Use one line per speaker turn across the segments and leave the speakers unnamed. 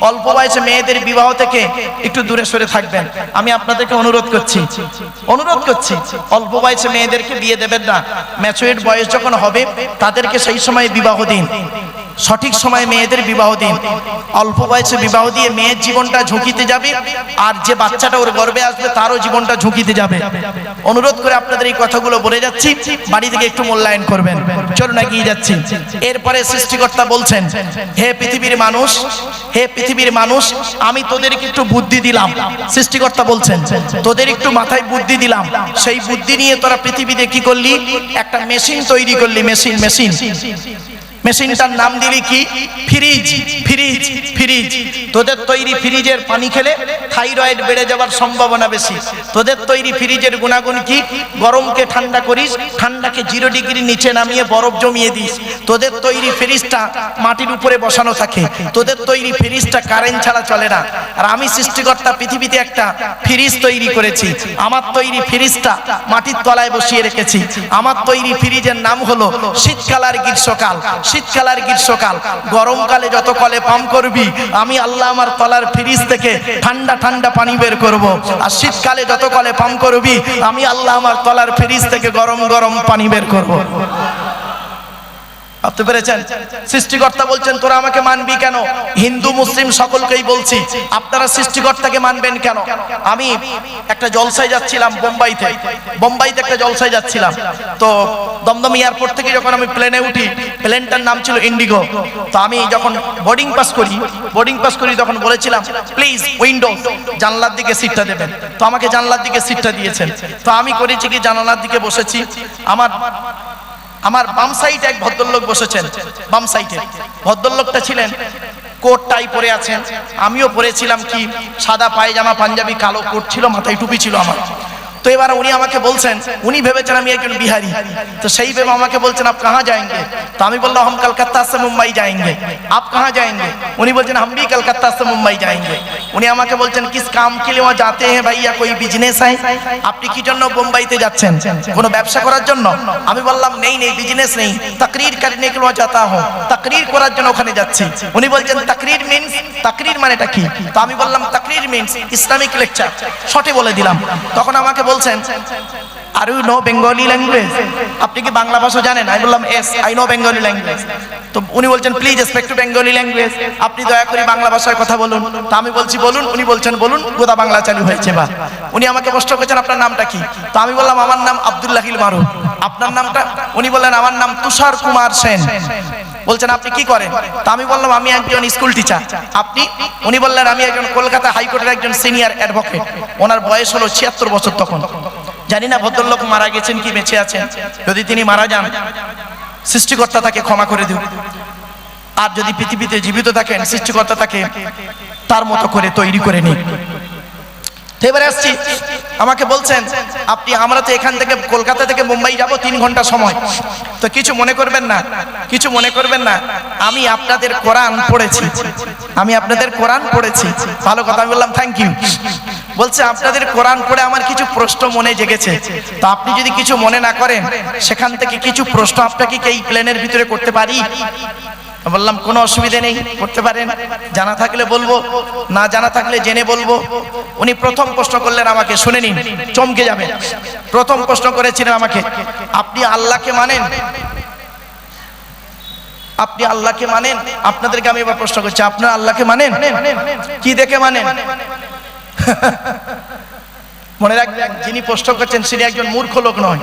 অল্প বয়সে মেয়েদের বিবাহ থেকে একটু দূরে সরে থাকবেন। আমি আপনাদেরকে অনুরোধ করছি অল্প বয়সে মেয়েদেরকে বিয়ে দেবেন না। ম্যাচুরিটি বয়স যখন হবে তাদেরকে সেই সময় বিবাহ দিন, সঠিক সময়ে মেয়েদের বিবাহ দিন। অল্প বয়সে বিবাহ দিয়ে মেয়ের জীবনটা ঝুঁকিতে যাবে, আর যে বাচ্চাটা ওর গর্ভে আসবে তারও জীবনটা ঝুঁকিতে যাবে। অনুরোধ করে আপনাদের এই কথাগুলো বলে যাচ্ছি, বাড়ি থেকে একটু মূল্যায়ন করবেন। চলুন এগিয়ে যাচ্ছি। এরপরে সৃষ্টিকর্তা বলছেন, হে পৃথিবীর মানুষ, আমি তোদেরকে একটু বুদ্ধি দিলাম। সৃষ্টিকর্তা বলছেন, তোদের একটু মাথায় বুদ্ধি দিলাম, সেই বুদ্ধি নিয়ে তোরা পৃথিবীতে কি করলি? একটা মেশিন তৈরি করলি। মেশিনটার নাম দিলি কি? ফ্রিজ। তোদের তৈরি ফ্রিজের পানি খেলে থাইরয়েড বেড়ে যাওয়ার সম্ভাবনা বেশি। তোদের তৈরি ফ্রিজের গুণাগুণ কি? গরমকে ঠান্ডা করিস, ঠান্ডাকে 0 ডিগ্রি নিচে নামিয়ে বরফ জমিয়ে দিস। তোদের তৈরি ফ্রিজটা মাটির উপরে বসানো থাকে, তোদের তৈরি ফ্রিজটা কারেন্ট ছাড়া চলে না। আর আমি সৃষ্টিকর্তা পৃথিবীতে একটা ফ্রিজ তৈরি করেছি। আমার তৈরি ফ্রিজটা মাটির তলায় বসিয়ে রেখেছি। আমার তৈরি ফ্রিজের নাম হলো শীতকাল আর গ্রীষ্মকাল। গরমকালে যত কলে পাম্প করবি, আমি আল্লাহ আমার তলার ফ্রিজ থেকে ঠান্ডা ঠান্ডা পানি বের করব। আর শীতকালে যত কলে পাম্প করবি, আমি আল্লাহ আমার তলার ফ্রিজ থেকে গরম গরম পানি বের করব। ভাবতে পেরেছেন? সৃষ্টিকর্তা বলছেন, তোরা আমাকে মানবি কেন? হিন্দু মুসলিম সকলকেই বলছি, আপনারা সৃষ্টিকর্তাকে মানবেন কেন? আমি একটা জলসায় যাচ্ছিলাম বোম্বাইতে একটা জলসায় যাচ্ছিলাম। তো দমদম এয়ারপোর্ট থেকে যখন আমি প্লেনে উঠি, প্লেনটার নাম ছিল ইন্ডিগো। তো আমি যখন বোর্ডিং পাস করি তখন বলেছিলাম, প্লিজ উইন্ডো, জানলার দিকে সিটটা দেবেন। তো আমাকে জানলার দিকে সিটটা দিয়েছেন। তো আমি করেছি কি, জানালার দিকে বসেছি। আমার বাম সাইডে এক ভদ্রলোক বসেছেন। বাম সাইডে ভদ্রলোকটা ছিলেন কোট টাই পরে আছেন, আমিও পরেছিলাম কি সাদা পায়জামা পাঞ্জাবি, কালো কোট ছিল, মাথায় টুপি ছিল আমার। তো এবার উনি আমাকে বলছেন, উনি ভেবেছেন আমি একজন বিহারি, তো সেই ভেবে আমাকে বলছেন, আপ কাহা যাएंगे? তো আমি বললাম, हम कलकत्ता से मुंबई जाएंगे। आप कहाँ जाएंगे? उन्हीं बोलছেন, हम भी कलकत्ता से मुंबई जाएंगे। উনি আমাকে বলছেন, किस काम के लिए वहाँ जाते हैं भैया, कोई बिजनेस है? আপনি কি জন্য বোম্বাইতে যাচ্ছেন? কোনো ব্যবসা করার জন্য? আমি বললাম, নেই বিজনেস নেই, तकरीर करने के लिए जाता हूँ, तकरीर করার জন্য ওখানে যাচ্ছি। উনি বলছেন, तकरीर मीन्स, तकरीर মানেটা কি? তো আমি বললাম, तकरीर मीन्स ইসলামিক লেকচার। শর্টে বলে দিলাম। তখন আমাকে বলছেন, are you know Bengali language? আপনি কি বাংলা ভাষা জানেন? আমি বললাম, yes I know Bengali language. তো উনি বলছেন, please speak to Bengali language, আপনি দয়া করে বাংলা ভাষায় কথা বলুন। তো আমি বলছি, বলুন। উনি বলছেন, বলুন। গোদা বাংলা চালু হয়েছে। বা উনি আমাকে প্রশ্ন করেছেন, আপনার নামটা কি? তো আমি বললাম, আমার নাম আব্দুল্লাহিল মারুফ। আপনার নামটা? উনি বললেন, আমার নাম তুষার কুমার সেন। বলছেন, আপনি কি করেন? তা আমি বললাম, আমি একজন স্কুল টিচার। আপনি? উনি বললেন, আমি একজন কলকাতা হাইকোর্টের একজন সিনিয়র অ্যাডভোকেট। ওনার বয়স হলো 76 বছর তখন। জানি না ভদ্রলোক মারা গেছেন কি বেঁচে আছেন। যদি তিনি মারা যান, সৃষ্টিকর্তা তাকে ক্ষমা করে দিন। আর যদি পৃথিবীতে জীবিত থাকেন, সৃষ্টিকর্তা তাকে তার মতো করে তৈরি করে নিন। এবারে আসছি, আমাকে বলছেন, আপনি, আমরা তো এখান থেকে কলকাতা থেকে মুম্বাই যাব 3 ঘন্টা সময়। তো কিছু মনে করবেন না, আমি আপনাদের কোরআন পড়েছি। ভালো কথা। আমি বললাম, থ্যাংক ইউ। বলছে, আপনাদের কোরআন পড়ে আমার কিছু প্রশ্ন মনে জেগেছে। তো আপনি যদি কিছু মনে না করেন, সেখান থেকে কিছু প্রশ্ন আপনাকে এই প্লেনের ভিতরে করতে পারি? বললাম, কোনো অসুবিধা নেই, করতে পারেন। জানা থাকলে বলবো, না জানা থাকলে জেনে বলবো। উনি প্রথম প্রশ্ন করলেন আমাকে, শুনে নিন, চমকে যাবেন। প্রথম প্রশ্ন করেছিলেন আমাকে, আপনি আল্লাহকে মানেন? আপনাদেরকে আমি এবার প্রশ্ন করছি, আপনারা আল্লাহকে মানেন? কি দেখে মানেন? মনে রাখবেন, যিনি প্রশ্ন করছেন তিনি একজন মূর্খ লোক নয়,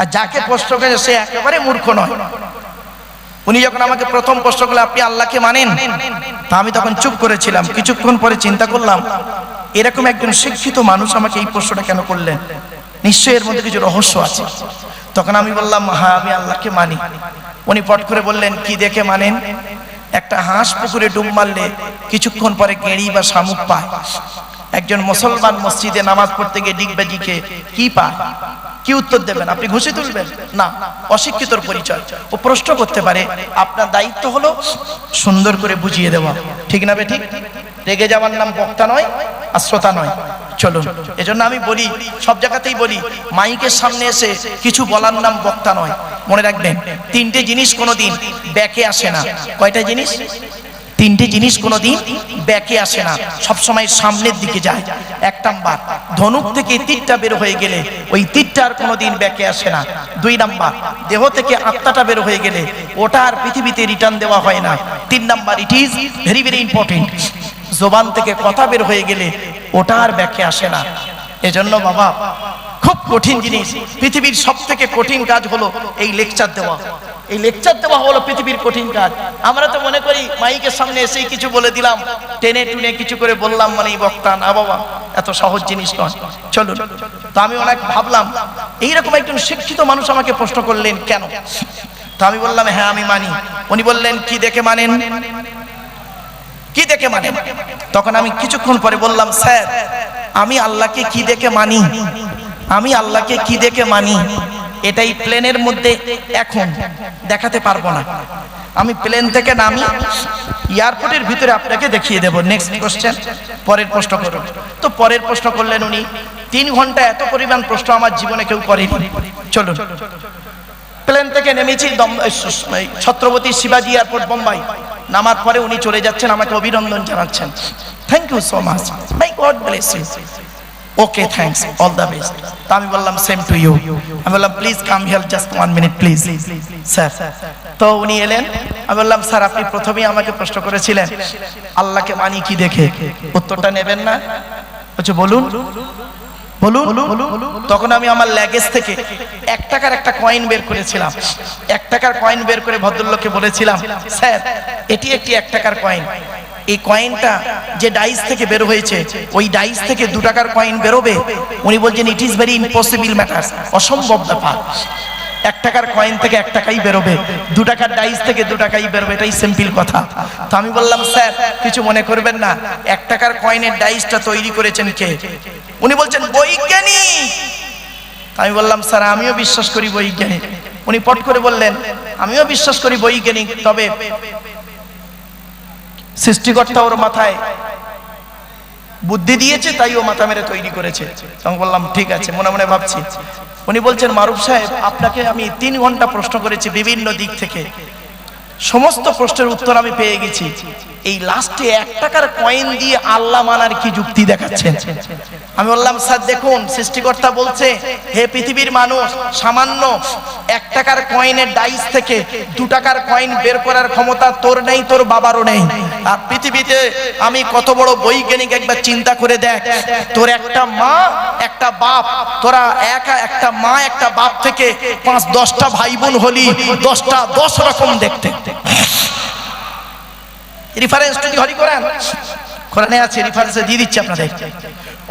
আর যাকে প্রশ্ন করেছে সে একেবারে মূর্খ নয়। উনি যখন আমাকে প্রথম প্রশ্ন করলেন, আপনি আল্লাহকে মানেন? তা আমি তখন চুপ করেছিলাম। কিছুক্ষণ পরে চিন্তা করলাম, এরকম একজন শিক্ষিত মানুষ আমাকে এই প্রশ্নটা কেন করলেন? নিশ্চয়ই এর মধ্যে কিছু রহস্য আছে। তখন আমি বললাম, হ্যাঁ, আমি আল্লাহকে মানি। উনি পট করে বললেন, কি দেখে মানেন? একটা হাঁস পুকুরে ডুব মারলে কিছুক্ষণ পরে গেঁড়ি বা শামুক পায়। একজন মুসলমান মসজিদে নামাজ পড়তে গিয়ে ডিগবাজিকে কি পায়? কি উত্তর দেবেন? আপনি ঘুষি তুলবেন? না, অশিক্ষিতর পরিচয়। ও প্রশ্ন করতে পারে, আপনার দায়িত্ব হলো সুন্দর করে বুঝিয়ে দেওয়া। ঠিক না বেঠিক? রেগে যাওয়ার নাম বক্তা নয়, আর শ্রোতা নয়। চলুন, এজন্য আমি বলি, সব জায়গাতেই বলি, মাইকের সামনে এসে কিছু বলার নাম বক্তা নয়। মনে রাখবেন, 3টে জিনিস কোনোদিন ব্যাকে আসে না। কয়টা জিনিস? তিনটি জিনিস কোনোদিন ব্যাকে আসে না, সবসময় সামনের দিকে যায়। এক নাম্বার, ধনুক থেকে তীরটা বের হয়ে গেলে ওই তীরটা আর কোনোদিন ব্যাকে আসে না। দুই নাম্বার, দেহ থেকে আত্মাটা বের হয়ে গেলে ওটা আর পৃথিবীতে রিটার্ন দেওয়া হয় না। তিন number, it is very very important, জবান থেকে কথা বের হয়ে গেলে ওটা আর ব্যাকে আসে না। এজন্য বাবা খুব কঠিন জিনিস, পৃথিবীর সব থেকে কঠিন কাজ হলো এই লেকচার দেওয়া। এই লেকচার দেওয়া হলো পৃথিবীর কঠিন কাজ। আমরা তো মনে করি মাইকের সামনে এসেই কিছু বলে দিলাম, টেনে টুনে কিছু করে বললাম মানে বক্তা। না বাবা, এত সহজ জিনিস নয়। চলুন, তো আমি অনেক ভাবলাম, এইরকম একজন শিক্ষিত মানুষ আমাকে প্রশ্ন করলেন কেন। তো আমি বললাম হ্যাঁ আমি মানি। উনি বললেন কি দেখে মানেন, কি দেখে মানেন? তখন আমি কিছুক্ষণ পরে বললাম স্যার আমি আল্লাহকে কি দেখে মানি, আমি আল্লাহকে কি দেখে মানি এটাই প্লেনের মধ্যে এখন দেখাতে পারবো না। আমি প্লেন থেকে নামি এয়ারপোর্টের ভিতরে আপনাকে দেখিয়ে দেবো। নেক্সট কোশ্চেন, পরের প্রশ্ন করুন। তো পরের প্রশ্ন করলেন উনি। 3 ঘন্টা এত পরিমাণ প্রশ্ন আমার জীবনে কেউ করেনি। চলুন, প্লেন থেকে নেমেছি ছত্রপতি শিবাজি এয়ারপোর্ট বোম্বাই। নামার পরে উনি চলে যাচ্ছেন, আমাকে অভিনন্দন জানাচ্ছেন। Thank you so much, my God bless you. Okay thanks, all the best. তো আমি বললাম সেম টু ইউ। আমি বললাম please come here just 1 minute please sir. তো উনি এলেন। আমি বললাম স্যার আপনি প্রথমেই আমাকে প্রশ্ন করেছিলেন আল্লাহকে মানি কি দেখে, উত্তরটা নেবেন না? বলছে বলুন বলুন। তখন আমি আমার ল্যাগেজ থেকে 1 টাকার একটা কয়েন বের করেছিলাম। 1 টাকার কয়েন বের করে ভদ্রলোককে বলেছিলাম স্যার এটি একটি 1 টাকার কয়েন, এই কয়েনটা যে ডাইস থেকে বের হয়েছে ওই ডাইস থেকে 2 টাকার কয়েন বেরোবে? উনি বলছেন it is very impossible matter, অসম্ভব ব্যাপার। 1 টাকার কয়েন থেকে 1 টাকাই বেরোবে, 2 টাকার ডাইস থেকে 2 টাকাই বেরোবে, এটাই সিম্পল কথা। তো আমি বললাম স্যার কিছু মনে করবেন না, 1 টাকার কয়েনের ডাইসটা তৈরি করেছেন কে? উনি বলছেন বৈজ্ঞানিক। আমি বললাম স্যার আমিও বিশ্বাস করি বৈজ্ঞানিক। উনি পট করে বললেন আমিও বিশ্বাস করি বৈজ্ঞানিক, তবে সৃষ্টিকর্তা ওর মাথায় বুদ্ধি দিয়েছে তাই ও মাথা মেরে তৈরি করেছে। আমি বললাম ঠিক আছে, মনে মনে ভাবছি। উনি বলছেন মারুফ সাহেব আপনাকে আমি 3 ঘন্টা প্রশ্ন করেছি বিভিন্ন দিক থেকে, সমস্ত প্রশ্নের উত্তর আমি পেয়ে গেছি, এই লাস্টে 1 টাকার কয়েন দিয়ে আল্লাহ মানার কি যুক্তি দেখাচ্ছেন? আমি বললাম স্যার দেখুন সৃষ্টিকর্তা বলছে হে পৃথিবীর মানুষ, সামান্য 1 টাকার কয়েনের ডাইস থেকে 2 টাকার কয়েন বের করার ক্ষমতা তোর নেই, তোর বাবারও নেই। আর পৃথিবীতে আমি কত বড় বৈজ্ঞানিক একবার চিন্তা করে দেখ, তোর একটা মা একটা বাপ, তোরা একটা মা একটা বাপ থেকে 5-10টা ভাই বোন হলি, 10টা 10 রকম দেখতে। রেফারেন্স যদি হরি কোরআনে আছে, রেফারেন্সে দিয়ে দিচ্ছি আপনাদের।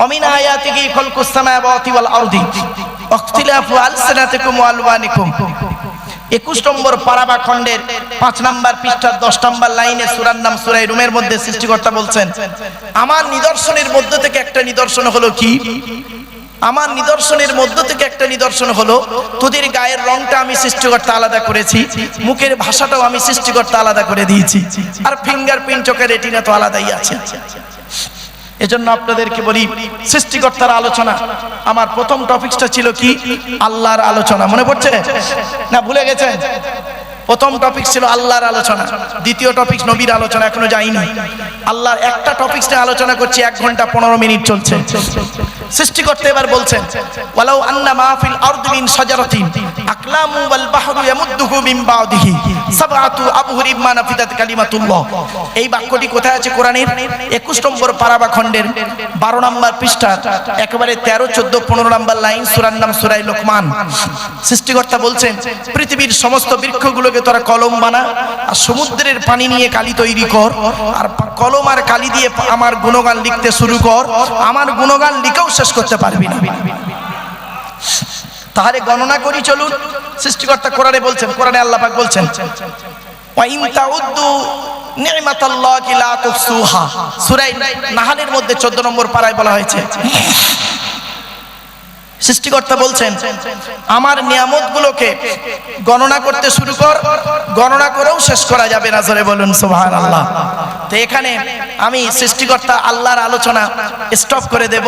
অমিন আয়াতিহি খালকুস সামাওয়াতি ওয়াল আরদি ওয়াখতিলাফু আলসিনাতিকুম ওয়া আলওয়ানিকুম। 21 নম্বর পারাবা খণ্ডের 5 নম্বর পৃষ্ঠার 10 নম্বর লাইনে সূরার নাম সূরা রুমের মধ্যে সৃষ্টিকর্তা বলছেন আমার নিদর্শনের মধ্য থেকে একটা নিদর্শন হলো কি, আমার নিদর্শনের মধ্য থেকে একটা নিদর্শন হলো তোদের গায়ের রংটা আমি সৃষ্টিকর্তা আলাদা করেছি, মুখের ভাষাটাও আমি সৃষ্টিকর্তা আলাদা করে দিয়েছি, আর ফিঙ্গারপ্রিন্ট চোখের রেটিনা তো আলাদাই আছে। এজন্য আপনাদেরকে বলি সৃষ্টিকর্তার আলোচনা। আমার প্রথম টপিকটা ছিল কি, আল্লাহর আলোচনা। মনে পড়ছে না ভুলে গেছেন? প্রথম টপিক ছিল আল্লাহর আলোচনা, দ্বিতীয় টপিক নবীর আলোচনা, এখনো যাইনি। আল্লাহর একটা টপিক নিয়ে আলোচনা করছি, 1 ঘন্টা 15 মিনিট চলছে। সৃষ্টিকর্তা এবার বলছেন ওয়ালাউ আন্না মা ফিল আরদি মিন শাজারাতিন আকলামু ওয়াল বাহরু ইয়ামুদ্দুহু মিন বাদিহি সাবআতু আবহুরিম মা নাফিদাত কালিমাতুল্লাহ। এই বাক্যটি কোথায় আছে কোরআনের? 21 নম্বর পারাবা খণ্ডের 12 নম্বর পৃষ্ঠা একেবারে 13, 14, 15 নম্বর লাইন, সূরার নাম সূরা লোকমান। সৃষ্টিকর্তা বলছেন পৃথিবীর সমস্ত বৃক্ষগুলোকে তোরা কলম বানা, আর সমুদ্রের পানি নিয়ে কালি তৈরি কর, আর কলম আর কালি দিয়ে আমার গুণগান লিখতে শুরু কর, আমার গুণগান লিখেও শেষ করতে পারবি না। তাহলে গণনা করি চলুন। সৃষ্টিকর্তা কোরআনে বলছেন, কোরআনে আল্লাহ পাক বলছেন ওয়া ইন তাউদ্দু নি'মাতাল্লাহি লা তুহসুহা। সূরা নাহলের মধ্যে 14 নম্বর পারায় বলা হয়েছে। সৃষ্টিকর্তা বলছেন আমার নিয়ামতগুলোকে গণনা করতে শুরু কর, গণনা করেও শেষ করা যাবে না। জোরে বলুন সুবহানাল্লাহ। তো এখানে আমি সৃষ্টিকর্তা আল্লাহর আলোচনা স্টপ করে দেব,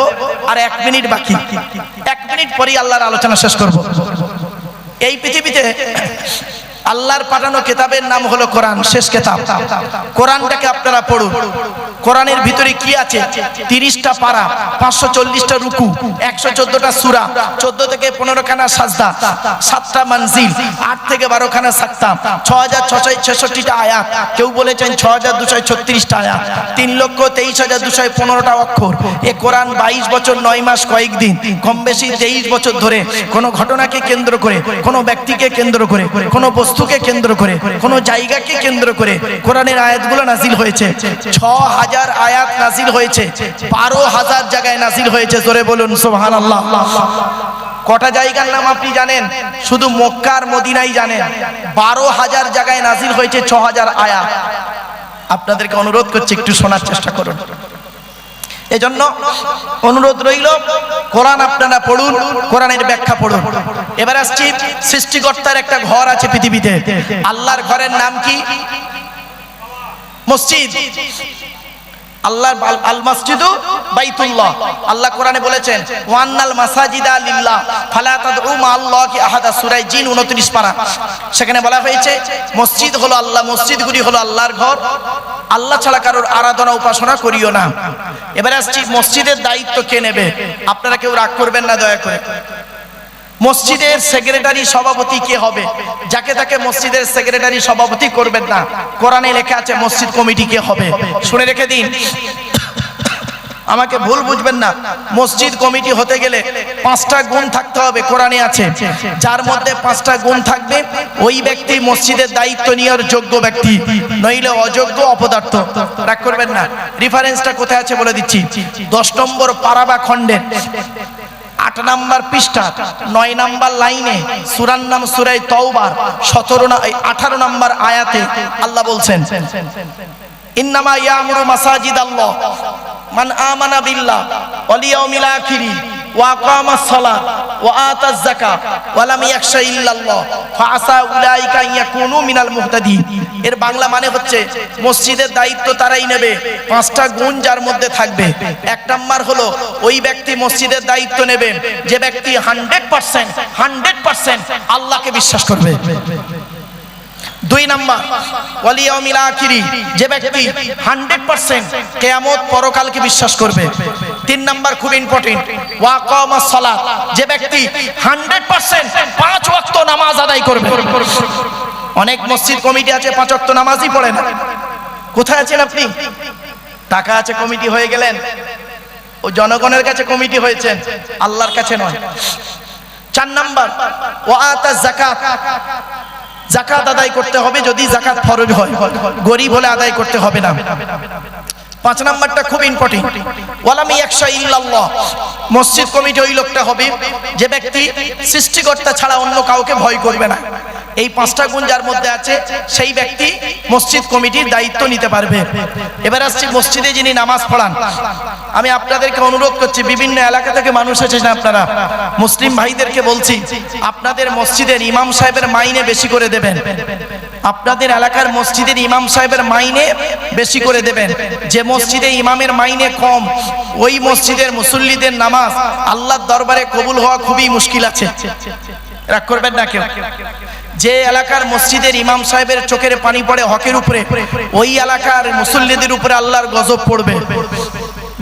আর 1 মিনিট বাকি। 1 মিনিট পরেই আল্লাহর আলোচনা শেষ করব। এই পৃথিবীতে আল্লাহর পাঠানো কিতাবের নাম হলো কোরআন, শেষ কিতাব। কোরআনটাকে আপনারা পড়ুন। কোরআনের ভিতরে কি আছে? 30টা পারা, 540টা রুকু, 114টা সূরা, 14 থেকে 15 খানা সাজদা, 7টা মঞ্জিল, 8 থেকে 12 খানা সাক্তা, 6666টা আয়াত, কেউ বলেছেন 6236টা আয়াত, 3,23,215টা অক্ষর। এই কোরআন 22 বছর 9 মাস কয়েকদিন, কম বেশি 23 বছর ধরে কোনো ঘটনাকে কেন্দ্র করে, কোনো ব্যক্তিকে কেন্দ্র করে, কোনো বস্তুকে কেন্দ্র করে, কোনো জায়গাকে কেন্দ্র করে কোরআনের আয়াতগুলো নাজিল হয়েছে। 6000 আয়াত নাজিল হয়েছে, 12,000 জায়গায় নাজিল হয়েছে। জোরে বলুন সুবহানাল্লাহ। কটা জায়গার নাম আপনি জানেন? শুধু মক্কা আর মদিনাই জানেন। 12,000 জায়গায় নাজিল হয়েছে 6000 আয়াত। আপনাদেরকে অনুরোধ করছি একটু শোনার চেষ্টা করুন। এজন্য অনুরোধ রইল, কোরআন আপনারা পড়ুন, কোরআনের ব্যাখ্যা পড়ুন। এবার আসছি, সৃষ্টিকর্তার একটা ঘর আছে পৃথিবীতে। আল্লাহর ঘরের নাম কি? মসজিদ। আল্লাহর আল মসজিদু বাইতুল্লাহ। আল্লাহ কোরআনে বলেছেন ওয়ান্নাল মাসাজিদা লিল্লাহ ফালা তাদউ মাআল্লাহি আহাদা, সূরা জিন 29 পারা। সেখানে বলা হয়েছে মসজিদ হলো আল্লাহ, মসজিদগুলি হলো আল্লাহর ঘর, আল্লাহ ছাড়া কারোর আরাধনা উপাসনা করিও না। এবারে আসছি, মসজিদের দায়িত্ব কে নেবে? আপনারা কেউ রাগ করবেন না দয়া করে। মসজিদের সেক্রেটারি সভাপতি কে হবে? যাকে তাকে মসজিদের সেক্রেটারি সভাপতি করবেন না। কোরআনে লেখা আছে মসজিদ কমিটি কে হবে। শুনে রেখে দিন, আমাকে ভুল বুঝবেন না। মসজিদ কমিটি হতে গেলে 5টা গুণ থাকতে হবে, কোরআনে আছে। যার মধ্যে 5টা গুণ থাকবে, ওই ব্যক্তি মসজিদের দায়িত্ব নেওয়ার যোগ্য ব্যক্তি, নইলে অযোগ্য, অপদার্থ। রাগ করবেন না। রেফারেন্সটা কোথায় আছে বলে দিচ্ছি। 10 নম্বর পারা বা খণ্ডে 8 নাম্বার পৃষ্ঠা 9 নাম্বার লাইনে সূরার নাম সূরা তাওবা 18 নাম্বার আয়াতে আল্লাহ বলছেন ইন্নামা ইয়ামুরু মাসাজিদাল্লাহ মান আমানা বিল্লাহ ওয়াল ইয়াউমিল আখির ওয়া আকামাস সালাত ওয়া আতাজ যাকাত ওয়া লাম ইয়াখশা ইল্লাল্লাহ ফাআসা উলাইকা ইয়াকুনু মিনাল মুহতাদিন। এর বাংলা মানে হচ্ছে মসজিদের দায়িত্ব তারাই নেবে, 5টা গুণ যার মধ্যে থাকবে। 1 নাম্বার হলো ওই ব্যক্তি মসজিদের দায়িত্ব নেবে যে ব্যক্তি 100% আল্লাহকে বিশ্বাস করবে। 2 নাম্বার ওয়াল ইয়াউমিল আখির, যে ব্যক্তি 100% কিয়ামত পরকালকে বিশ্বাস করবে। 3 নাম্বার খুব ইম্পর্টেন্ট, ওয়া আকামাস সালাত, যে ব্যক্তি 100% 5 ওয়াক্ত নামাজ আদায় করবে। অনেক মসজিদ কমিটি আছে 5 ওয়াক্ত নামাজই পড়ে না। কোথায় আছেন আপনি? টাকা আছে কমিটি হয়ে গেলেন, ও জনগণের কাছে কমিটি হয়েছেন, আল্লাহর কাছে নয়। 4 নাম্বার ওয়া আতাজ যাকাত, যাকাত আদায় করতে হবে যদি যাকাত ফরজ হয়, গরিব হলে আদায় করতে হবে না। 5 নাম্বারটা খুব ইম্পর্টেন্ট, ওয়ালাম ইয়াখশা ইল্লাল্লাহ, মসজিদ কমিটি ওই লোকটা হবে যে ব্যক্তি সৃষ্টিকর্তা ছাড়া অন্য কাউকে ভয় করবে না। এই 5টা গুণ যার মধ্যে আছে সেই ব্যক্তি মসজিদ কমিটির দায়িত্ব নিতে পারবে। এবার আসছি মসজিদে যিনি নামাজ পড়ান। আমি আপনাদেরকে অনুরোধ করছি, বিভিন্ন এলাকা থেকে মানুষ এসেছেন, আপনারা মুসলিম ভাইদেরকে বলছি, আপনাদের মসজিদের ইমাম সাহেবের মাইনে বেশি করে দেবেন। আপনাদের এলাকার মসজিদের ইমাম সাহেবের মাইনে বেশি করে দেবেন। যে মসজিদে ইমামের মাইনে কম, ওই মসজিদের মুসল্লিদের নামাজ আল্লাহর দরবারে কবুল হওয়া খুবই মুশকিল আছে। রাগ করবেন না কেউ। যে এলাকার মসজিদের ইমাম সাহেবের চোখের পানি পড়ে হকের উপরে, ওই এলাকার মুসল্লিদের উপরে আল্লাহর গজব পড়বে।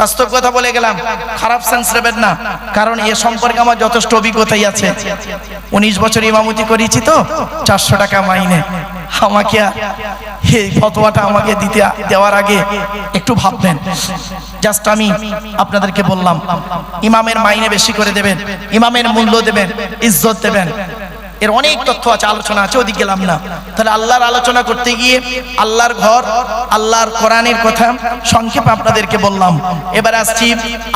বাস্তব কথা বলে গেলাম, খারাপ সেন্স নেবেন না, কারণ এ সম্পর্কে আমার যথেষ্ট অভিজ্ঞতাই আছে। 19 বছর ইমামতি করেছি তো, 400 টাকা মাইনে। আমাকে এই ফতোয়াটা আমাকে দেওয়ার আগে একটু ভাববেন। জাস্ট আমি আপনাদেরকে বললাম, ইমামের মাইনে বেশি করে দেবেন, ইমামের মূল্য দেবেন, ইজ্জত দেবেন। এর অনেক তথ্য আছে, আলোচনা আছে, ওদিকে গেলাম না। তাহলে আল্লাহর আলোচনা করতে গিয়ে আল্লাহর ঘর, আল্লাহর কোরআনের কথা সংক্ষেপে আপনাদেরকে বললাম। এবার আসছি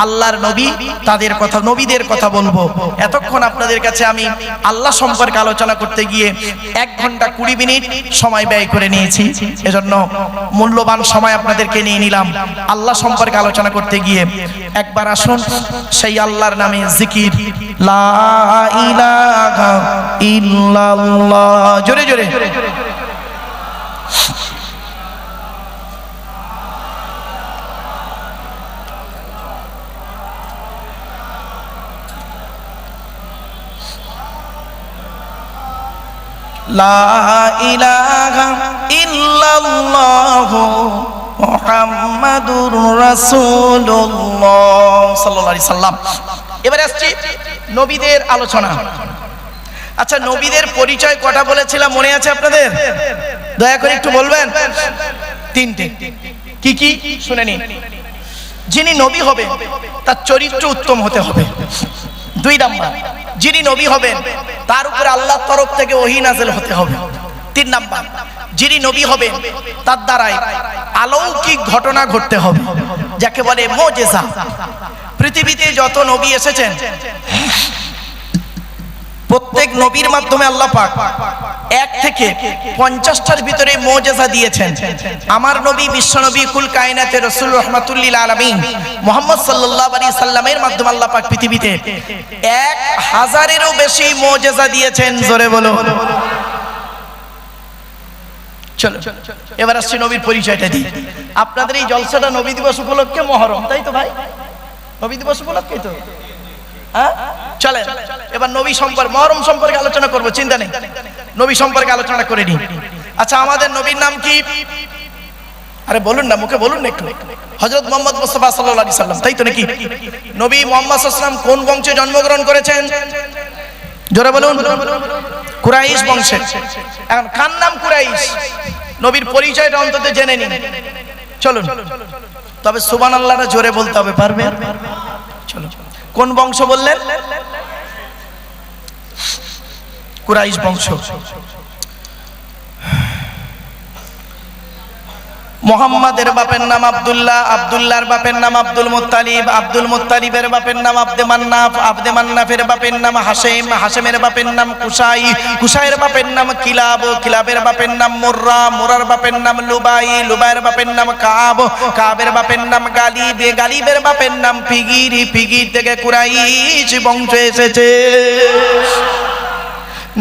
আল্লাহর নবী, তাদের কথা, নবীদের কথা বলবো। এতক্ষণ আপনাদের কাছে আমি আল্লাহ সম্পর্কে আলোচনা করতে গিয়ে 1 ঘন্টা 20 মিনিট সময় ব্যয় করে নিয়েছি। এজন্য মূল্যবান সময় আপনাদেরকে নিয়ে নিলাম আল্লাহ সম্পর্কে আলোচনা করতে গিয়ে। একবার আসুন সেই আল্লাহর নামে জিকির, লা ইলাহা ইল্লাল্লাহ, জোরে জোরে। লা ইলাহা ইল্লাল্লাহু মুহাম্মাদুর রাসূলুল্লাহ সাল্লাল্লাহু আলাইহি সাল্লাম। এবারে আসছি নবীদের আলোচনা। আচ্ছা, নবীদের পরিচয় কটা বলেছিলাম মনে আছে আপনাদের? দয়া করে একটু বলবেন। তিনটে। কি কি শুনে নিন। যিনি নবী হবেন তার চরিত্র উত্তম হতে হবে। 2 নাম্বার, যিনি নবী হবেন তার উপরে আল্লাহর তরফ থেকে ওহী নাযিল হতে হবে। 3 নাম্বার, যিনি নবী হবেন তার দ্বারাই অলৌকিক ঘটনা ঘটতে হবে, যাকে বলে মুজিজা। পৃথিবীতে যত নবী এসেছেন প্রত্যেক নবীর মাধ্যমে আল্লাহ পাক 1 থেকে 50টার ভিতরে মুজিজা দিয়েছেন। আমার নবী বিশ্বনবী কুল কায়নাতের রাসূল রাহমাতুল লিল আলামিন মুহাম্মদ সাল্লাল্লাহু আলাইহি সাল্লামের মাধ্যমে আল্লাহ পাক পৃথিবীতে 1000-এরও বেশি মুজিজা দিয়েছেন। জোরে বলো। চলো এবার আসছে নবীর পরিচয়টা দিই। আপনাদের এই জলসাটা নবী দিবস উপলক্ষে, মহরম, তাই তো ভাই? নবী দিবস উপলক্ষে তো, হ্যাঁ? চলে এবার নবী সম্পর্কে, মহরম সম্পর্কে আলোচনা করব, চিন্তা নেই, নবী সম্পর্কে আলোচনা করে নিই। আচ্ছা, আমাদের নবীর নাম কি? আরে বলুন না, মুখে বলুন না একটু। হযরত মুহাম্মদ মুস্তাফা সাল্লাল্লাহু আলাইহি সাল্লাম, তাই তো নাকি? নবী মুহাম্মদ সাল্লাল্লাহু আলাইহি সাল্লাম কোন বংশে জন্মগ্রহণ করেছেন? জোরে বলুন। কুরাইশ বংশে। এখন কার নাম কুরাইশ? নবীর পরিচয়টা অন্তত জেনে নিন। চলুন, তবে সুবহানাল্লাহটা জোরে বলতে হবে, পারবেন? চলো, কোন বংশ বললেন? কুরাইশ বংশ। মুহাম্মাদের বাপের নাম আব্দুল্লাহ, আব্দুল্লাহর বাপের নাম আব্দুল মুত্তালিব, আব্দুল মুত্তালিবের বাপের নাম আব্দে মান্নাফ, আব্দে মান্নাফের বাপের নাম হাশেম, হাশেমের বাপের নাম কুসাই, কুসাইয়ের বাপের নাম কিলাব, কিলাবের বাপের নাম মুররা, মুরার বাপের নাম লুবাই, লুবাইয়ের বাপের নাম কাব, কাবের বাপের নাম গালিব, গালিবের বাপের নাম ফিগির, ফিগির থেকে কুরাইশ বংশ এসেছে।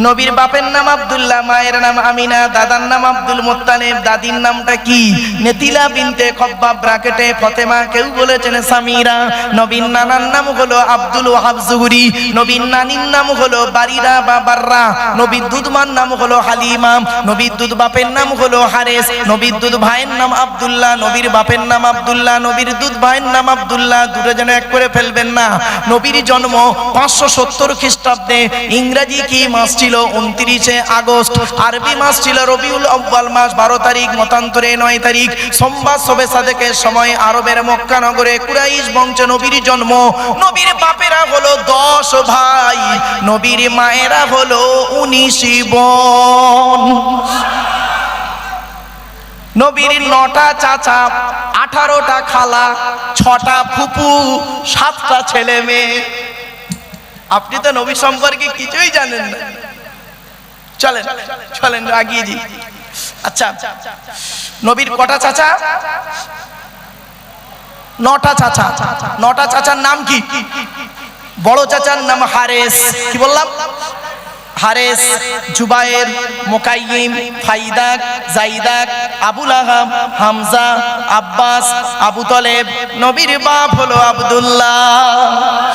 নবীর বাপের নাম আব্দুল্লাহ, মায়ের নাম আমিনা, দাদার নাম আব্দুল মুত্তালিব, দাদির নামটা কি? নেতিলা বিনতে খব্বাব, ব্র্যাকেটে ফতেমা, কেউ বলেছেন সামিরা। নবীর নানার নাম হলো আব্দুল ওয়াহাব জুহরি, নবীর নানির নাম হলো বারিরা বা বাররা, নবীর দুধমার নাম হলো হালিমা, নবীর দুধ বাপের নাম হলো হারেস, নবীর দুধ ভাইয়ের নাম আব্দুল্লাহ, নবীর বাপের নাম আব্দুল্লাহ, নবীর দুধ ভাইয়ের নাম আব্দুল্লাহ। দুটো যেন এক করে ফেলবেন না। নবীর জন্ম 570 খ্রিস্টাব্দে। ইংরেজি কি মাস ছিল? 29 আগস্ট। আরবি মাস ছিল রবিউল আউয়াল মাস, 12 তারিখ, মতান্তরে 9 তারিখ, সোমবার শবে সাদেকের সময় আরবের মক্কা নগরে কুরাইশ বংশে নবীর জন্ম। নবীর বাপেরা হলো 10 ভাই, নবীর মায়েরা হলো 19 বোন। নবীর 9টা চাচা, 18টা খালা, 6টা ফুপু, 7টা ছেলে মেয়ে। আপনি তো নবী সম্পর্কে কিছুই জানেন না। চলেন চলেন আগিয়ে যাই। আচ্ছা, নবীর কটা চাচা? 9টা চাচা। 9টা চাচার নাম কি? বড় চাচার নাম হারেস, কি বললাম? হারেস, জুবায়ের, মুকাইয়িম, ফাইদাক, জাইদাক, আবুল আহাব, হামজা, আব্বাস, আবু তলেব। নবীর বাপ হলো আব্দুল্লাহ।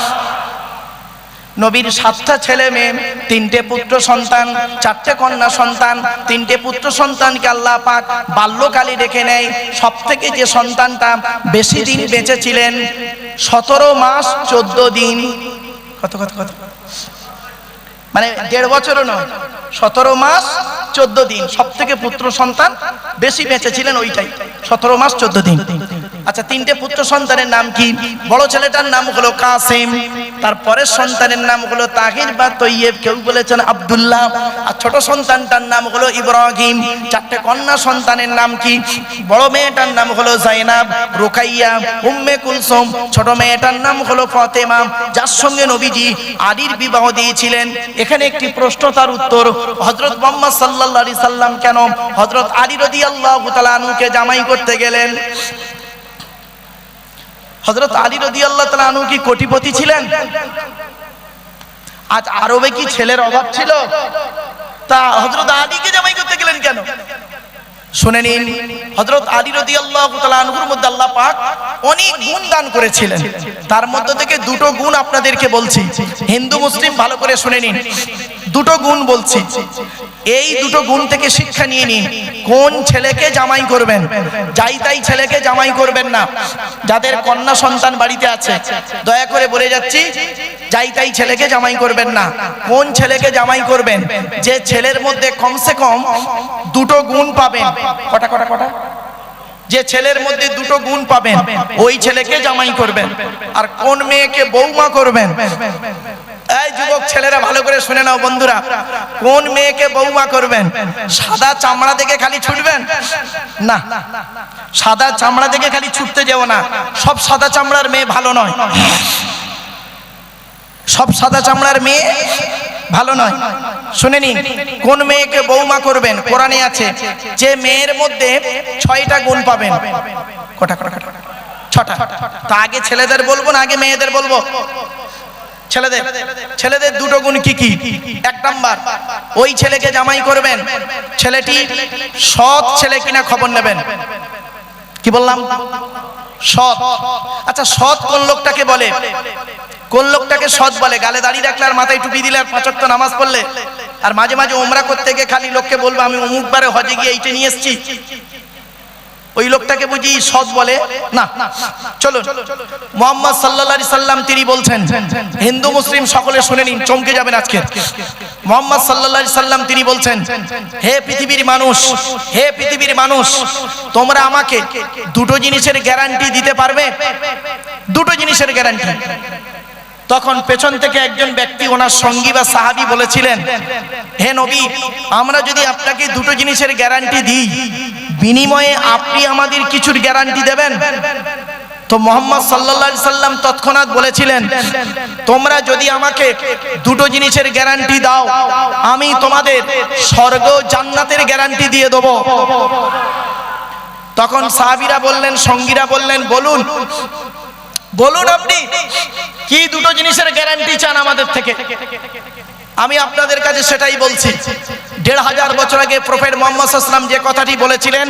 নবীর 7টা ছেলে মেয়ে, 3টে পুত্র সন্তান, 4টে কন্যা সন্তান। 3টে পুত্র সন্তানকে আল্লাহ পাক বাল্যকালে রেখে নেয়। সব থেকে যে সন্তানটা বেশি দিন বেঁচে ছিলেন, 17 মাস 14 দিন। কত কত কত মানে 1.5 বছরও নয়, 17 মাস 14 দিন। সব থেকে পুত্র সন্তান বেশি বেঁচে ছিলেন ওইটাই, 17 মাস 14 দিন। আচ্ছা, 3টে পুত্র সন্তানের নাম কি? বড় ছেলেটার নাম হলো কাসেম, তারপরের সন্তানের নাম হলো তাহির বা তৈয়ব, কেউ বলেছেন আব্দুল্লাহ, আর ছোট সন্তানটার নাম হলো ইব্রাহিম। 4টে কন্যা সন্তানের নাম কি? বড় মেয়েটার নাম হলো জাইনাব, রুকাইয়া, উম্মে কুলসুম। ছোট মেয়েটার নাম হলো ফাতেমা, যার সঙ্গে নবীজি আলীর বিবাহ দিয়েছিলেন। এখানে একটি প্রশ্ন, তার উত্তর। হযরত মুহাম্মদ সাল্লাল্লাহু আলাইহি সাল্লাম কেন হযরত আলী রাদিয়াল্লাহু তাআলা আনহুকে জামাই করতে গেলেন? হযরত আলী রাদিয়াল্লাহু তাআলা আনহু কি কোটিপতি ছিলেন? আজ আরবে কি ছেলের অভাব ছিল? তা হযরত আলীকে জামাই করতে গেলেন কেন? শুনে নিন, হযরত আলী রাদিয়াল্লাহু তাআলা আনহুর মধ্যে আল্লাহ পাক অনেক গুণ দান করেছিলেন। তার মধ্যে থেকে 2টো গুণ আপনাদেরকে বলছি। হিন্দু মুসলিম ভালো করে শুনে নিন। দুটো গুণ বলছি, এই দুটো গুণ থেকে শিক্ষা নিয়ে নিন। কোন ছেলেকে জামাই করবেন? যাই তাই ছেলেকে জামাই করবেন না। যাদের কন্যা সন্তান বাড়িতে আছে দয়া করে বলে যাচ্ছি, যাই তাই ছেলেকে জামাই করবেন না। কোন ছেলেকে জামাই করবেন? যে ছেলের মধ্যে কমসে কম দুটো গুণ পাবেন। কটা কটা কটা? যে ছেলের মধ্যে দুটো গুণ পাবেন ওই ছেলেকে জামাই করবেন। আর কোন মেয়েকে বৌমা করবেন? এই যুবক ছেলেরা ভালো করে শুনে নাও বন্ধুরা, কোন মেয়েকে বৌমা করবেন? সাদা চামড়া দেখে খালি ছুটবেন না, সাদা চামড়া দেখে খালি ছুটতে যেও না। সব সাদা চামড়ার মেয়ে ভালো নয়, সব সাদা চামড়ার মেয়ে ভালো নয়। শুনে নিন, কোন মেয়েকে বৌমা করবেন? কোরআনে আছে যে মেয়ের মধ্যে 6টা গুণ পাবেন। কটা কটা কটা? 6টা। তা আগে ছেলেদের বলবো না আগে মেয়েদের বলবো? ছেলেদের দুটো গুণ কি কি? 1 নাম্বার, ওই ছেলেকে জামাই করবেন ছেলেটি সৎ ছেলে কিনা খবর নেবেন। কি বললাম? সৎ। আচ্ছা সৎ কোন লোকটাকে বলে? কোন লোকটাকে সৎ বলে? গালে দাড়ি রাখলে আর মাথায় টুপি দিলে আর 5 ওয়াক্ত নামাজ পড়লে আর মাঝে মাঝে ওমরা করতে গিয়ে খালি লোককে বলবো আমি অমুক বারে হজে গিয়ে এইটা নিয়ে এসেছি, ওই লোকটাকে বুঝি সৎ বলে না। চলুন, মুহাম্মদ সাল্লাল্লাহু আলাইহি সাল্লাম তিনি বলছেন, হিন্দু মুসলিম সকলে শুনে নিন, চমকে যাবেন আজকে। মুহাম্মদ সাল্লাল্লাহু আলাইহি সাল্লাম তিনি বলছেন, হে পৃথিবীর মানুষ, হে পৃথিবীর মানুষ, তোমরা আমাকে দুটো জিনিসের গ্যারান্টি দিতে পারবে? দুটো জিনিসের গ্যারান্টি। তখন পেছন থেকে একজন ব্যক্তি ওনার সঙ্গী বা সাহাবী বলেছিলেন, হে নবী, আমরা যদি আপনাকে দুটো জিনিসের গ্যারান্টি দিই, বিনিময়ে আপনি আমাদের কিছুর গ্যারান্টি দেবেন? তো মুহাম্মদ সাল্লাল্লাহু আলাইহি সাল্লাম তৎক্ষণাৎ বলেছিলেন, তোমরা যদি আমাকে দুটো জিনিসের গ্যারান্টি দাও, আমি তোমাদের স্বর্গ জান্নাতের গ্যারান্টি দিয়ে দেব। তখন সাহাবীরা বললেন, সঙ্গীরা বললেন, বলুন বলুন আপনি কি দুটো জিনিসের গ্যারান্টি চান আমাদের থেকে? আমি আপনাদের কাছে সেটাই বলছি। 1500 বছর আগে প্রফেট মুহাম্মদ সাল্লাল্লাহু আলাইহি ওয়াসাল্লাম যে কথাটি বলেছিলেন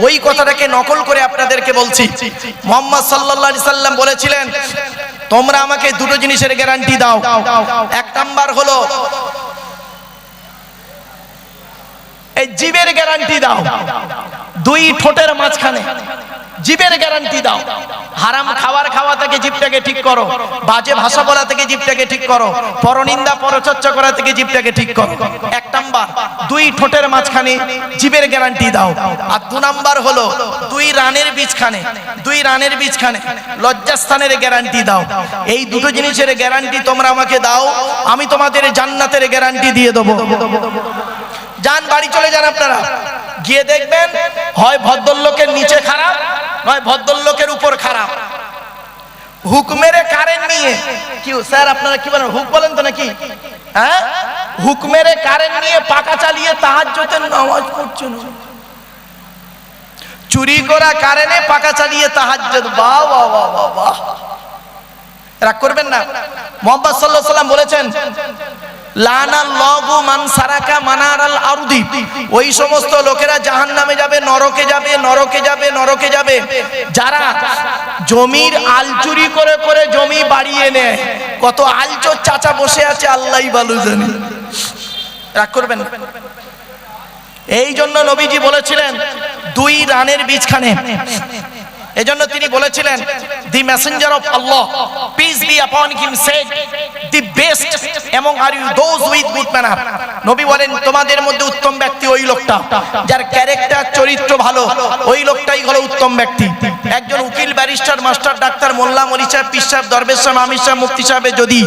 ওই কথাটাকে নকল করে আপনাদেরকে বলছি। মুহাম্মদ সাল্লাল্লাহু আলাইহি সাল্লাম বলেছিলেন, তোমরা আমাকে দুটো জিনিসের গ্যারান্টি দাও। 1 নাম্বার হলো এই জীবের গ্যারান্টি দাও, 2 ঠোঁটের মাঝখানে জীবের গ্যারান্টি দাও। হারাম খাবার খাওয়া থেকে জিভটাকে ঠিক করো, বাজে ভাষা বলা থেকে জিভটাকে ঠিক করো, পরনিন্দা পরচর্চা করা থেকে জিভটাকে ঠিক করো। 1 নাম্বার 2 ঠোঁটের মাঝখানে জীবের গ্যারান্টি দাও। আর 2 নাম্বার হলো 2 রানের বীজখানে, 2 রানের বীজখানে লজ্জাস্থানের গ্যারান্টি দাও। এই দুটো জিনিসের গ্যারান্টি তোমরা আমাকে দাও, আমি তোমাদের জান্নাতের গ্যারান্টি দিয়ে দেবো। যান বাড়ি চলে যান আপনারা, গিয়ে দেখবেন হয় ভদ্রলোকের নিচে খারাপ, নয় ভদ্রলোকের উপর খারাপ। হুক মেরে কারেন্ট নিয়ে, কি স্যার আপনারা কি বলেন, হুক বলেন তো নাকি? হ্যাঁ, হুক মেরে কারেন্ট নিয়ে পাকা চালিয়ে তাহাজ্জুদের নামাজ পড়ছেন। চুরি করা কারেন্টে পাকা চালিয়ে তাহাজ্জুদ, বাহ বাহ বাহ বাহ বাহ। রাগ করবেন না। মুহাম্মদ সাল্লাল্লাহু আলাইহি ওয়াসাল্লাম বলেছেন, লানাল্লাহু মান সারাকা মানারাল আরদি, ওই সমস্ত লোকেরা জাহান্নামে যাবে, নরকে যাবে, নরকে যাবে, নরকে যাবে যারা জমির আল চুরি করে করে জমি বাড়িয়ে নেয়। কত আলচোর চাচা বসে আছে আল্লাহই ভালো জানে। রাগ করবেন না। এই জন্য নবীজি বলেছিলেন 2 রানের বীজখানে। এজন্য তিনি বলেছিলেন, the messenger of Allah peace be upon him said, the best among are you those with good manner. নবী বলেন, তোমাদের মধ্যে উত্তম ব্যক্তি ওই লোকটা যার ক্যারেক্টার চরিত্র ভালো, ওই লোকটাই হলো উত্তম ব্যক্তি। একজন উকিল, ব্যারিস্টার, মাস্টার, ডাক্তার, মোল্লা, মৌলভী সাহেব, পীর সাহেব, দরবেশ সাহেব, আমির সাহেব, মুফতি সাহেবের যদি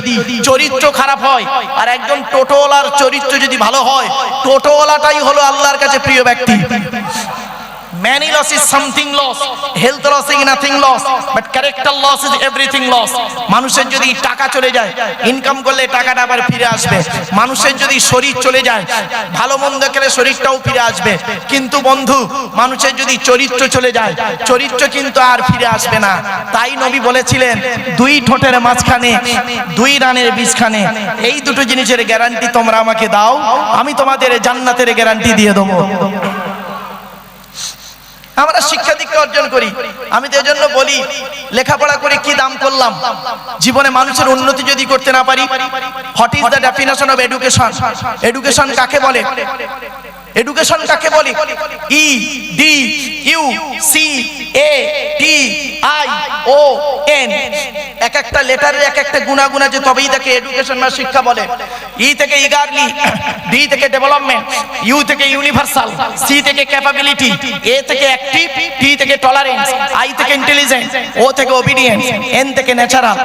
চরিত্র খারাপ হয়, আর একজন টোটোওয়ালার চরিত্র যদি ভালো হয়, টোটোওয়ালাটাই হলো আল্লাহর কাছে প্রিয় ব্যক্তি। Many loss is something loss, health loss is nothing loss, but character loss is everything loss. মানুষের যদি টাকা চলে যায়, ইনকাম করলে টাকাটা আবার ফিরে আসবে। মানুষের যদি শরীর চলে যায়, ভালো মন্দ খেলে শরীরটাও ফিরে আসবে। কিন্তু বন্ধু, মানুষের যদি চরিত্র চলে যায়, চরিত্র কিন্তু আর ফিরে আসবে না। তাই নবী বলেছিলেন, 2 ঠোঁটের মাঝখানে 2 রানের বীজখানে, এই দুটো জিনিসের গ্যারান্টি তোমরা আমাকে দাও, আমি তোমাদের জান্নাতের গ্যারান্টি দিয়ে দেবো। আমরা শিক্ষা দীক্ষা অর্জন করি। আমি তো এজন্য বলি, লেখাপড়া করে কি দাম করলাম? জীবনে মানুষের উন্নতি যদি করতে না পারি। What is the definition of education? Education কাকে বলে? এডুকেশন কাকে বলে? E D U C A T I O N. এক একটা লেটারের এক একটা গুণাগুণ আছে, তবেই তাকে এডুকেশন বা শিক্ষা বলে। ই থেকে ইগারলি, ডি থেকে ডেভেলপমেন্ট, ইউ থেকে ইউনিভার্সাল, সি থেকে ক্যাপাবিলিটি, এ থেকে অ্যাক্টিভ, টি থেকে টলারেন্স, আই থেকে ইন্টেলিজেন্স, ও থেকে ওবিডিয়েন্স, এন থেকে ন্যাচারাল।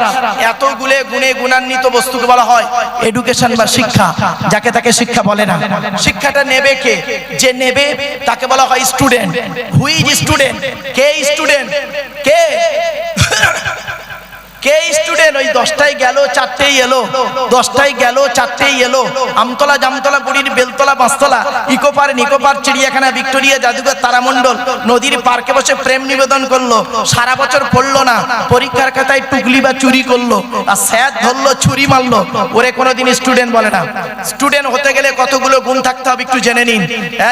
এতগুলো গুণে গুণান্বিত বস্তুকে বলা হয় এডুকেশন বা শিক্ষা। যাকে তাকে শিক্ষা বলে না। শিক্ষাটা নেবে কে? যে নেবে তাকে বলা হয় student. Who is student? K student? K K student? ওই 10টায় গেল 4টেই এলো, 10টায় গেল 4টেই এলো। আমতলা জামতলা বুড়ির বেলতলা পাঁচতলা, ইকো পার্ক নিকো পার্ক, চিড়িয়াখানা, ভিক্টোরিয়া, জাদুঘর, তারামণ্ডল, নদীর পার্কে বসে প্রেম নিবেদন করলো। সারা বছর পড়লো না, পরীক্ষার খাতায় টুকলি বা চুরি করলো, আর স্যার ধরলো ছুরি মারলো। ওরে কোনোদিন স্টুডেন্ট বলে না। স্টুডেন্ট হতে গেলে কতগুলো গুণ থাকতে হবে একটু জেনে নিন।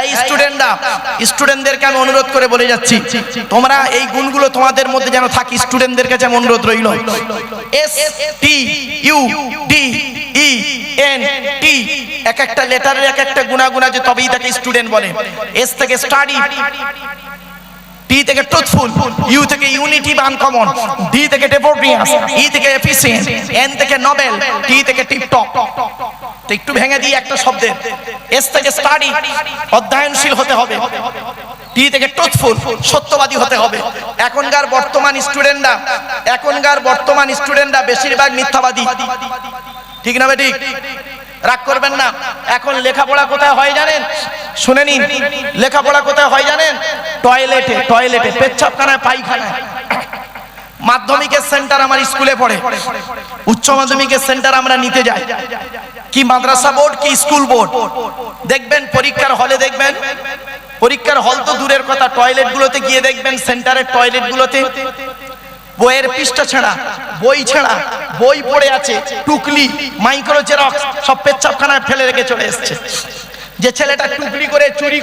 এই স্টুডেন্টরা, স্টুডেন্টদেরকে আমি অনুরোধ করে বলে যাচ্ছি, তোমরা এই গুণগুলো তোমাদের মধ্যে যেন থাকে। স্টুডেন্টদের কাছে আমি অনুরোধ রইল। S T U D E N T, এক একটা লেটারের এক একটা গুণাগুণ আছে, তবেই তাকে স্টুডেন্ট বলে। এস থেকে স্টাডি, টি থেকে ট্রুথফুল, ইউ থেকে ইউনিটিভ আনকমন, ডি থেকে ডেভোটিয়াস, ই থেকে এফিশিয়েন্ট, এন থেকে নোবেল, টি থেকে টিপটপ। তো একটু ভেঙে দিই একটা শব্দের। এস থেকে স্টাডি, অধ্যয়নশীল হতে হবে। টি থেকে ট্রুথফুল, সত্যবাদী হতে হবে। এখনকার বর্তমান স্টুডেন্টরা বেশিরভাগ মিথ্যাবাদী। ঠিক না বেঠিক? রাগ করবেন না। এখন লেখাপড়া কোথায় হয় জানেন? শুনে নিন, লেখাপড়া কোথায় হয় জানেন? টয়লেটে, টয়লেটে, পেচ্ছাপখানায়, পায়খানায়। মাধ্যমিকের সেন্টার আমার স্কুলে পড়ে, উচ্চ মাধ্যমিকের সেন্টার আমরা নিতে যাই। কি মাদ্রাসা বোর্ড কি স্কুল বোর্ড? দেখবেন পরীক্ষার হলে, দেখবেন পরীক্ষার হল তো দূরের কথা, টয়লেট গুলোতে গিয়ে দেখবেন, সেন্টারের টয়লেট গুলোতে বইয়ের পৃষ্ঠা ছেঁড়া, বই ছেঁড়া, বই পড়ে আছে, টুকলি, মাইক্রো জেরক্স সব পেচ্ছাপখানায় ফেলে রেখে চলে এসছে। যে ছেলেটা টুকরি করে চুরি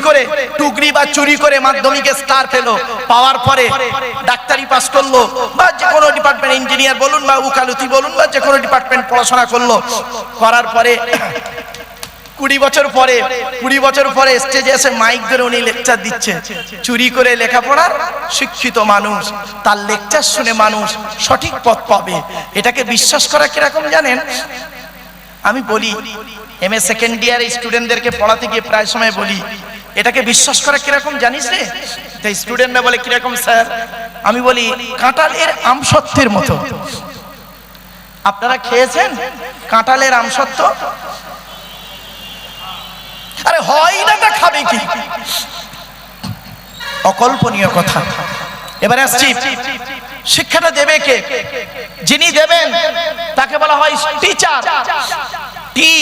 করে টুকরি বা চুরি করে মাধ্যমিকে স্টার পেলো, পাওয়ার পরে ডাক্তারি পাস করলো, বা যে কোনো ডিপার্টমেন্ট, ইঞ্জিনিয়ার বলুন বা উকালতি বলুন, বা যে কোনো ডিপার্টমেন্ট পড়াশোনা করলো, করার পরে 20 বছর পরে স্টেজে এসে মাইক ধরে উনি লেকচার দিচ্ছে। চুরি করে লেখাপড়ার শিক্ষিত মানুষ, তার লেকচার শুনে মানুষ সঠিক পথ পাবে। এটাকে বিশ্বাস করা কিরকম জানেন? আমি বলি, এমএ সেকেন্ড ইয়ার স্টুডেন্টদেরকে পড়াতে গিয়ে প্রায় সময় বলি, এটাকে বিশ্বাস করা কিরকম জানিস রে? তাই স্টুডেন্টরা বলে কিরকম স্যার? আমি বলি, কাঁঠালের আমসত্ত্বের মতো। আপনারা খেয়েছেন কাঁঠালের আমসত্ত্ব? আরে হয় না, তা খাবে কি? অকল্পনীয় কথা। এবারে আসছি, শিক্ষাটা দেবে কে? যিনি দেবেন তাকে বলা হয় teacher. T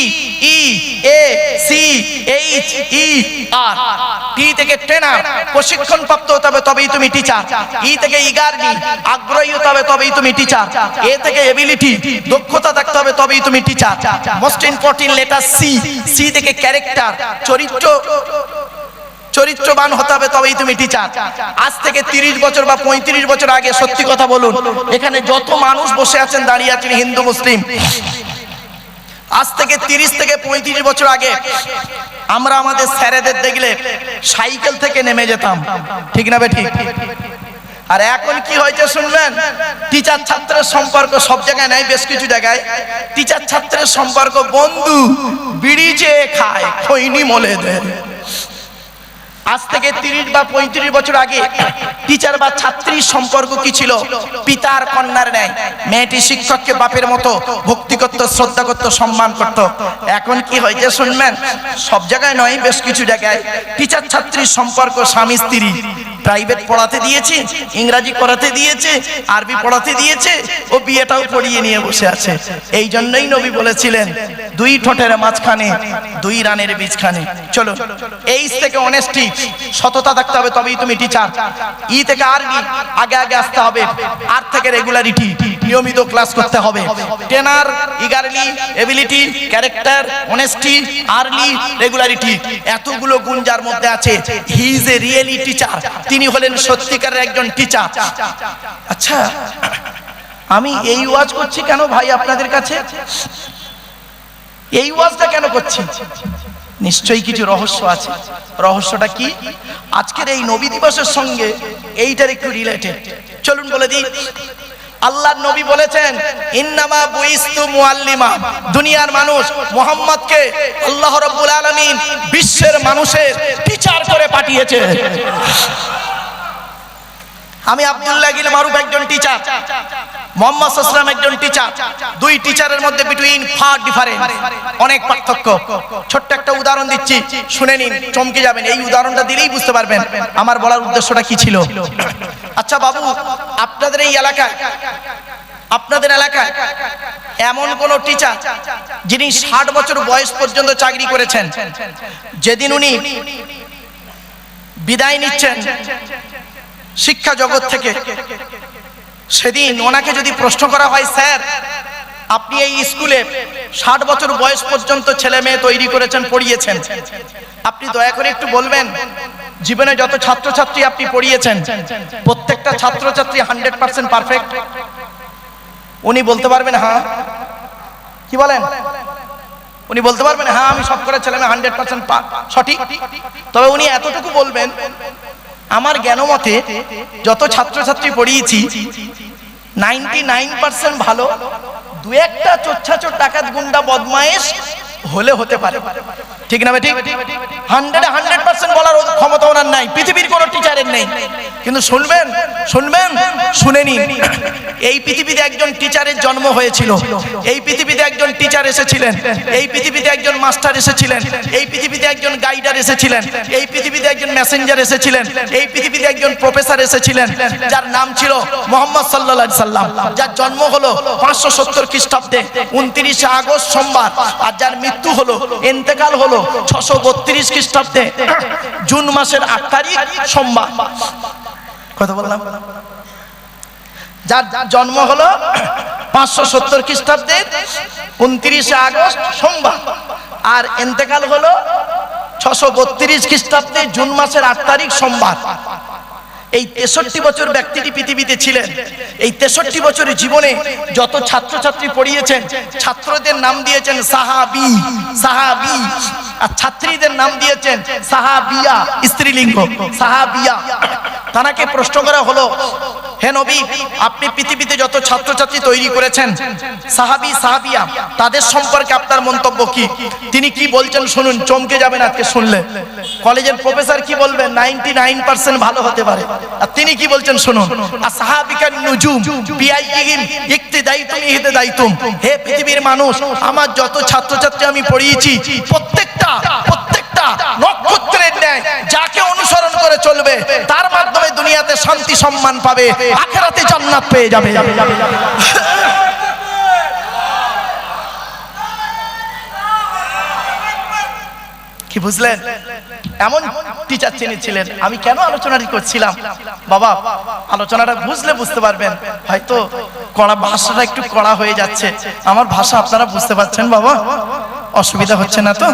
E A C H E R. টি থেকে ট্রেনার, প্রশিক্ষণ প্রাপ্ত হতে হবে তবেই তুমি টিচার। ই থেকে ইগারলি, আগ্রহী হতে হবে তবেই তুমি টিচার। এ থেকে এবিলিটি, দক্ষতা থাকতে হবে তবেই তুমি teacher. Most important letter C. C থেকে ক্যারেক্টার, চরিত্রবান হতে হবে তবেই তুমি টিচার। আজ থেকে 30 বছর বা 35 বছর আগে, সত্যি কথা বলুন, এখানে যত মানুষ বসে আছেন, দাঁড়িয়ে আছেন, হিন্দু মুসলিম, আজ থেকে 30 থেকে 35 বছর আগে আমরা আমাদের স্যারেদের দেখলে সাইকেল থেকে নেমে যেতাম। ঠিক না বেঠিক? আর এখন কি হয়েছে শুনবেন? টিচার ছাত্রের সম্পর্ক সব জায়গায় নাই, বেশ কিছু জায়গায় টিচার ছাত্রের সম্পর্ক বন্ধু, বিড়ি চেয়ে খায়, খৈনি মলে দেয়। আজ থেকে 30 বা 35 বছর আগে টিচার বা ছাত্রীর সম্পর্ক কি ছিল? পিতার কন্যার ন্যায়। মেয়েটি শিক্ষককে বাপের মতো ভক্তি করত, শ্রদ্ধা করত, সম্মান করত। এখন কি হয়েছে শুনবেন? সব জায়গায় নয়, বেশ কিছু জায়গায় টিচার ছাত্রীর সম্পর্ক স্বামী স্ত্রী। প্রাইভেট পড়াতে দিয়েছে, ইংরাজি পড়াতে দিয়েছে, আরবি পড়াতে দিয়েছে, ও বিয়েটাও পড়িয়ে নিয়ে বসে আছে। এই জন্যই নবী বলেছিলেন, 2 ঠোঁটের মাঝখানে 2 রানের বীজখানে। চলো, এইচ থেকে অনেস্টি, সততা থাকতে হবে তবেই তুমি টিচার। ই থেকে আরবি, আগে আসতে হবে। আর থেকে রেগুলারিটি, নিয়মিত ক্লাস করতে হবে। Tenor, eagerly, ability, character, honesty, early, regularity, এতগুলো গুণ যার মধ্যে আছে, he is a really teacher. তিনি হলেন সত্যিকারের একজন টিচার। আচ্ছা, আমি এই ওয়াজ করছি কেন ভাই আপনাদের কাছে? এই ওয়াজটা কেন করছি? নিশ্চয়ই কিছু রহস্য আছে। রহস্যটা কি? আজকের এই নবী দিবসের সঙ্গে এইটার একটু রিলেটেড। চলুন বলে দিই। আল্লাহর নবী বলেছেন, ইন্নামা বুইস্তু মুআল্লিমা। দুনিয়ার মানুষ মুহাম্মদকে আল্লাহ রাব্বুল আলামিন বিশ্বের মানুষের টিচার করে পাঠিয়েছে। আমি আব্দুল্লাহ গিল মারুফ একজন টিচার, মুহাম্মদ সাল্লাল্লাহু আলাইহি ওয়াসাল্লাম একজন টিচার। দুই টিচারের মধ্যে বিটুইন ফার ডিফারেন্স, অনেক পার্থক্য। ছোট্ট একটা উদাহরণ দিচ্ছি, শুনে নিন, চমকে যাবেন। এই উদাহরণটা দিলেই বুঝতে পারবেন আমার বলার উদ্দেশ্যটা কি ছিল। আচ্ছা বাবু, আপনাদের এই এলাকায়, আপনাদের এলাকায় এমন কোন টিচার যিনি 60 বছর বয়স পর্যন্ত চাকরি করেছেন, যেদিন উনি বিদায় নিচ্ছেন শিক্ষা জগৎ থেকে, সেদিন ওনাকে যদি প্রশ্ন করা হয়, স্যার আপনি এই স্কুলে 60 বছর বয়স পর্যন্ত ছেলে মেয়ে তৈরি করেছেন, পড়িয়েছেন, আপনি দয়া করে একটু বলবেন জীবনে যত ছাত্রছাত্রী আপনি পড়িয়েছেন প্রত্যেকটা ছাত্রছাত্রী 100% পারফেক্ট? উনি বলতে পারবেন হ্যাঁ। কি বলেন? উনি বলতে পারবেন হ্যাঁ আমি সব করে ছেলে মেয়ে 100% সঠিক। তবে উনি এতটুকু বলবেন, আমার জ্ঞান মতে যত ছাত্রছাত্রী পড়িয়েছি 99% ভালো, দু একটা চোচ্ছাচোর ডাকাত গুন্ডা বদমাইশ হলে হতে পারে। ঠিক না? ঠিক। 100% বলার ক্ষমতা ওনার নাই, পৃথিবীর কোনো টিচারের নেই। কিন্তু শুনবেন, শুনে নিন, এই পৃথিবীতে একজন টিচারের জন্ম হয়েছিল, এই পৃথিবীতে একজন টিচার এসেছিলেন, এই পৃথিবীতে একজন মাস্টার এসেছিলেন, এই পৃথিবীতে একজন গাইডার এসেছিলেন, এই পৃথিবীতে একজন মেসেঞ্জার এসেছিলেন, এই পৃথিবীতে একজন প্রফেসর এসেছিলেন, যার নাম ছিল মুহাম্মদ সাল্লাল্লাহু আলাইহি সাল্লাম, যার জন্ম হলো 570 খ্রিস্টাব্দে 29 আগস্ট সোমবার, আর যার মৃত্যু হলো, ইন্তেকাল হলো 632 খ্রিস্টাব্দে জুন মাসের 8 তারিখ সোমবার। কথা বললাম? যার জন্ম হলো 570 খ্রিস্টাব্দে 29 আগস্ট সোমবার, আর ইন্তেকাল হলো 632 খ্রিস্টাব্দে জুন মাসের 8 তারিখ সোমবার। এই 63 বছর ব্যক্তিটি পৃথিবীতে ছিলেন। এই 63 বছরের জীবনে যত ছাত্রছাত্রী পড়িয়েছেন, ছাত্রদের নাম দিয়েছেন সাহাবী, সাহাবী, আর ছাত্রীদের নাম দিয়েছেন সাহাবিয়া, স্ত্রীলিঙ্গ সাহাবিয়া। তানাকে প্রশ্ন করা হলো, হে নবী আপনি পৃথিবীতে যত ছাত্রছাত্রী তৈরি করেছেন সাহাবী সাহাবিয়া, তাদের সম্পর্কে আপনার মন্তব্য কি? তিনি কি বলছেন শুনুন, চমকে যাবেন আজকে শুনলে। কলেজের প্রফেসর কি বলবেন? 99% ভালো হতে পারে। আর তিনি কি বলছেন শুনুন, আসহাবিকান নুজুম বিআইহিম ইক্তিদাইতুম ইহতিদাইতুম। হে পৃথিবীর মানুষ, আমার যত ছাত্রছাত্রী আমি পড়িয়েছি প্রত্যেকটা নক্ষত্রের ন্যায় যাকে অনুসরণ করে চলবে তার মাধ্যমে দুনিয়াতে শান্তি সম্মান পাবে, আখিরাতে জান্নাত পেয়ে যাবে। কি বুঝলেন? এমন টিচার চিনেছিলেন। আমি কেন আলোচনাটি করছিলাম বাবা, আলোচনাটা বুঝলে বুঝতে পারবেন। হয়তো কড়া ভাষাটা একটু কড়া হয়ে যাচ্ছে, আমার ভাষা আপনারা বুঝতে পারছেন বাবা? অসুবিধা হচ্ছে না তো?